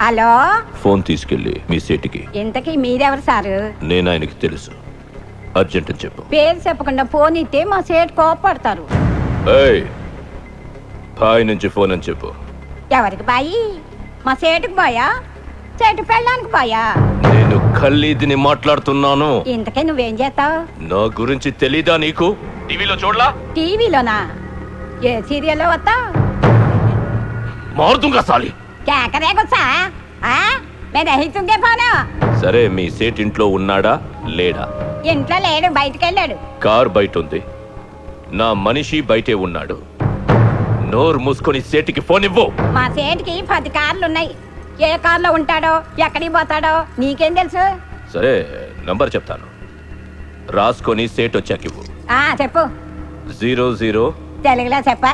Hello, phone తీసుకెళ్ళి మీ సేటికి. ఇంతకీ మీరెవరు సారు? నేను ఆయనకి తెలుసు, అర్జెంట్ అని చెప్పు. పేరు చెప్పకుండా ఫోన్ ఇస్తే మా సేటు కోపడతారు. ఏయ్, బాయ్ నుంచి ఫోన్ అని చెప్పు. ఎవరికి బాయి? మా సేటుకు బాయా, సేటు పెళ్ళానికి బాయా? నేను ఖల్లీదిని మాట్లాడుతున్నాను. ఇంతకీ నువ్వేం చేస్తావు? నా గురించి తెలీదా నీకు? టీవీలో చూడలా? టీవీలోనా? ఏ సీరియల్లో వస్తా? మారుతుంగా సాలి. కేకరే గుచ్చా? నేను రహితుంగే పోను. సరే, మీ సేట్ ఇంట్లో ఉన్నాడా లేడా? ఇంట్లో లేడు, బయటికి వెళ్ళాడు. కార్ బయట ఉంది, నా మనిషి బయటే ఉన్నాడు. నోరు మూసుకొని సేటికి ఫోన్ ఇవ్వు. మా సేటుకి 10 కార్లు ఉన్నాయి. ఏ కార్లో ఉంటాడో, ఎక్కడికి పోతాడో నీకేం తెలుసు? సరే, నంబర్ చెప్తాను, రాసుకొని సేట్ వచ్చాక ఇవ్వు. చెప్పు. 00 తెలుగులో చెప్ప.